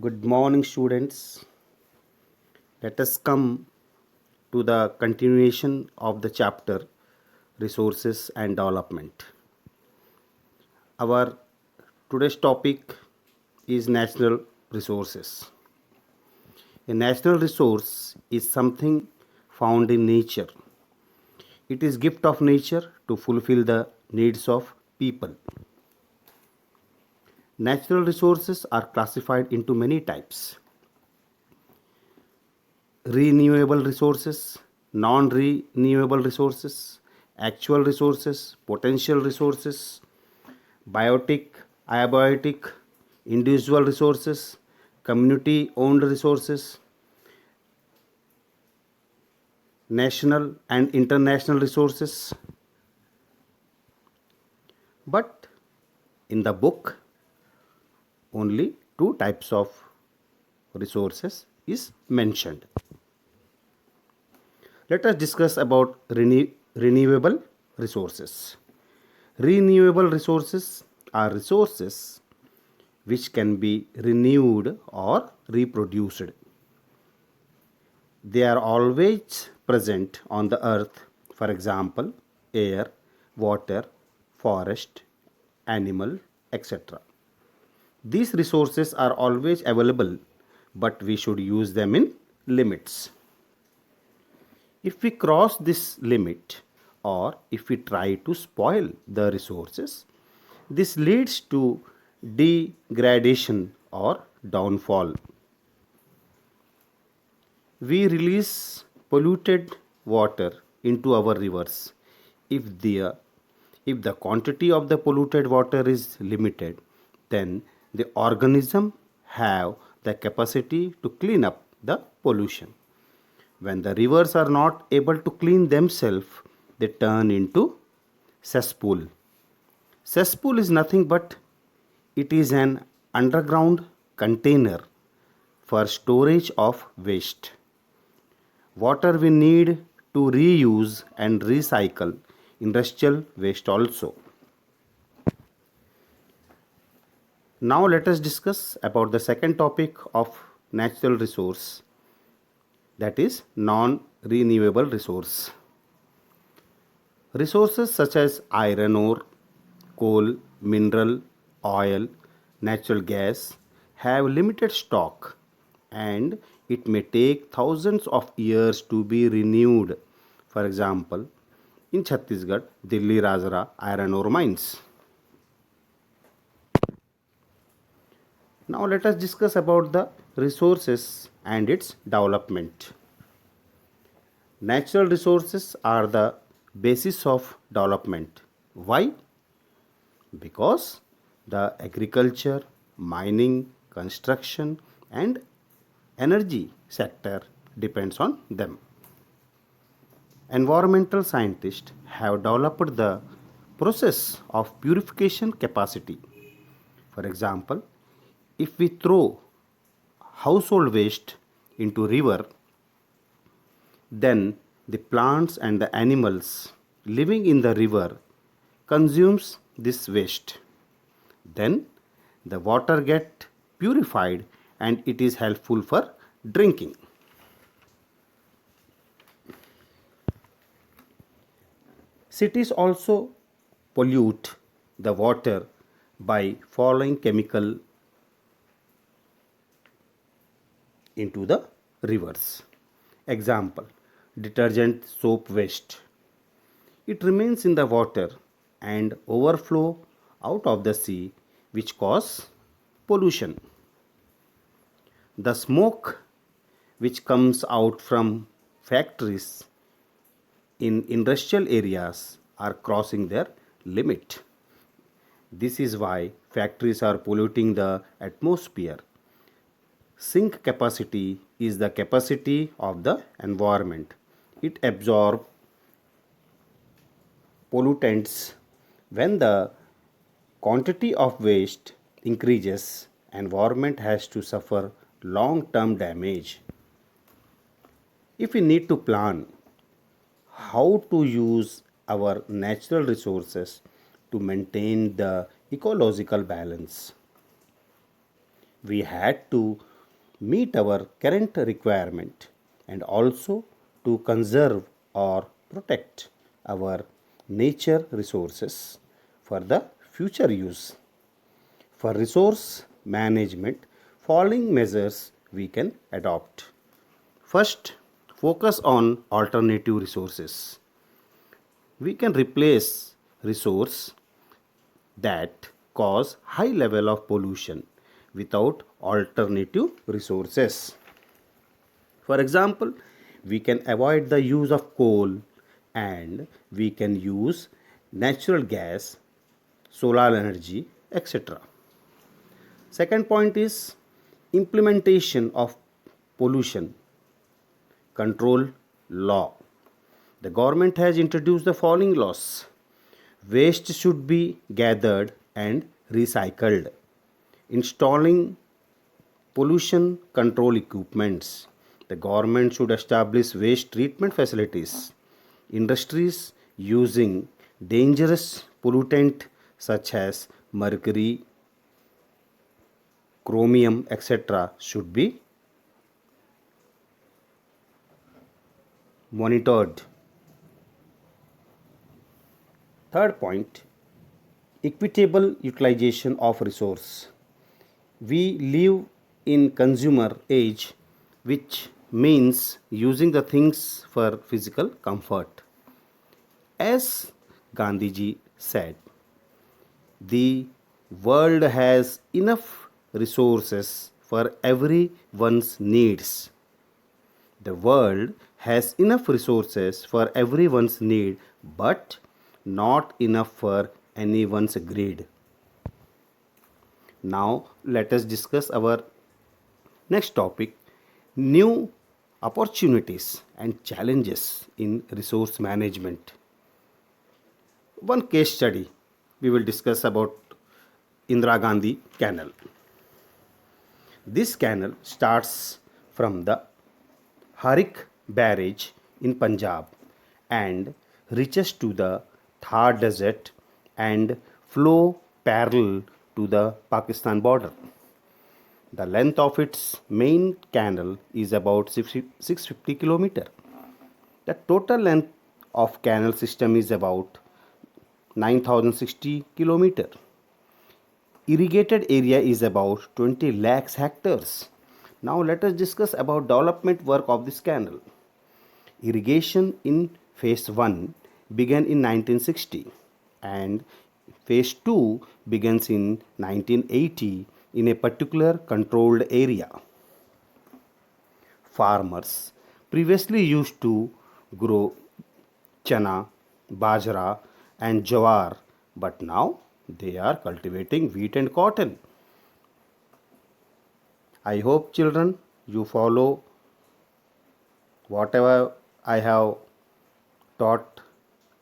Good morning, students. Let us come to the continuation of the chapter Resources and Development. Our today's topic is natural resources. A natural resource is something found in nature. It is gift of nature to fulfill the needs of people. Natural resources are classified into many types: renewable resources, non renewable resources, actual resources, potential resources, biotic, abiotic, individual resources, community owned resources, national and international resources. But in the book, only two types of resources is mentioned. Let us discuss about renewable resources. Renewable resources are resources which can be renewed or reproduced. They are always present on the earth, for example, air, water, forest, animal, etc. These resources are always available, but we should use them in limits. If we cross this limit or if we try to spoil the resources, this leads to degradation or downfall. We release polluted water into our rivers. If the if the quantity of the polluted water is limited, then the organism have the capacity to clean up the pollution. When the rivers are not able to clean themselves, they turn into cesspool. Cesspool is nothing but it is an underground container for storage of waste. Water we need to reuse and recycle industrial waste also. Now let us discuss about the second topic of natural resource, that is non-renewable resource. Resources such as iron ore, coal, mineral, oil, natural gas have limited stock and it may take thousands of years to be renewed. For example, in Chhattisgarh, Delhi Rajra iron ore mines. Now let us discuss about the resources and its development. Natural resources are the basis of development. Why? Because the agriculture, mining, construction and energy sector depends on them. Environmental scientists have developed the process of purification capacity. For example, if we throw household waste into river, then the plants and the animals living in the river consumes this waste. Then the water get purified and it is helpful for drinking. Cities also pollute the water by following chemical into the rivers. Example, detergent soap waste. It remains in the water and overflow out of the sea, which cause pollution. The smoke which comes out from factories in industrial areas are crossing their limit. This is why factories are polluting the atmosphere. Sink capacity is the capacity of the environment. It absorbs pollutants. When the quantity of waste increases, environment has to suffer long term damage. If we need to plan how to use our natural resources to maintain the ecological balance, We had to meet our current requirement and also to conserve or protect our nature resources for the future use. For resource management, following measures we can adopt. First, focus on alternative resources. We can replace resource that cause high level of pollution without alternative resources. For example, we can avoid the use of coal and we can use natural gas, solar energy, etc. Second point is implementation of pollution control law. The government has introduced the following laws. Waste should be gathered and recycled. Installing pollution control equipments. The government should establish waste treatment facilities. Industries using dangerous pollutant such as mercury, chromium, etc. should be monitored. Third point, equitable utilization of resource. We live in consumer age, which means using the things for physical comfort. As Gandhiji said, the world has enough resources for everyone's needs. The world has enough resources for everyone's need, but not enough for anyone's greed. Now, let us discuss our next topic, new opportunities and challenges in resource management. One case study we will discuss about Indira Gandhi Canal. This canal starts from the Harik barrage in Punjab and reaches to the Thar Desert and flow parallel to the Pakistan border. The length of its main canal is about 650 km. The total length of canal system is about 9060 km. Irrigated area is about 20 lakhs hectares. Now let us discuss about development work of this canal. Irrigation in phase 1 began in 1960 and phase 2 begins in 1980 in a particular controlled area. Farmers previously used to grow chana, bajra and jawar, but now they are cultivating wheat and cotton. I hope children you follow whatever I have taught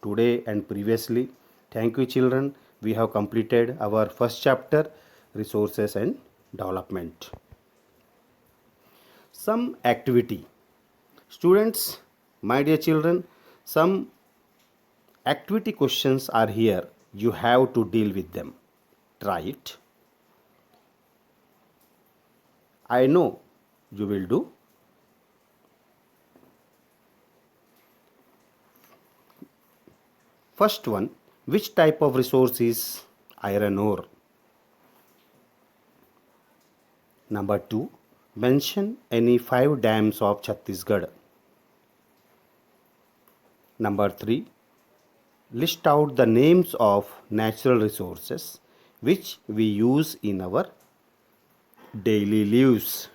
today and previously. Thank you children. We have completed our first chapter, resources and development. Some activity. Students, my dear children, some activity questions are here. You have to deal with them. Try it. I know you will do. First one, which type of resource is iron ore? Number 2, mention any 5 dams of Chhattisgarh. Number 3, list out the names of natural resources which we use in our daily lives.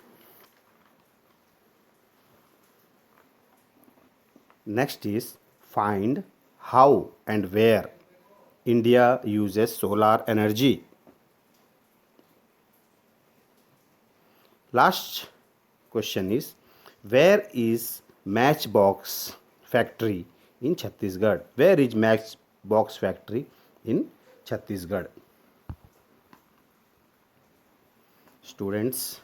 Next is find how and where India uses solar energy. Last question is where is Matchbox factory in Chhattisgarh? Where is Matchbox factory in Chhattisgarh? Students,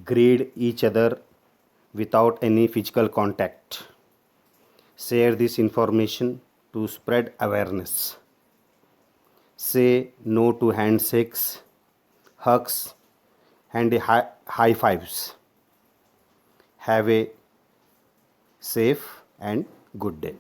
greet each other without any physical contact. Share this information to spread awareness. Say no to handshakes hugs, and a high fives. Have a safe and good day.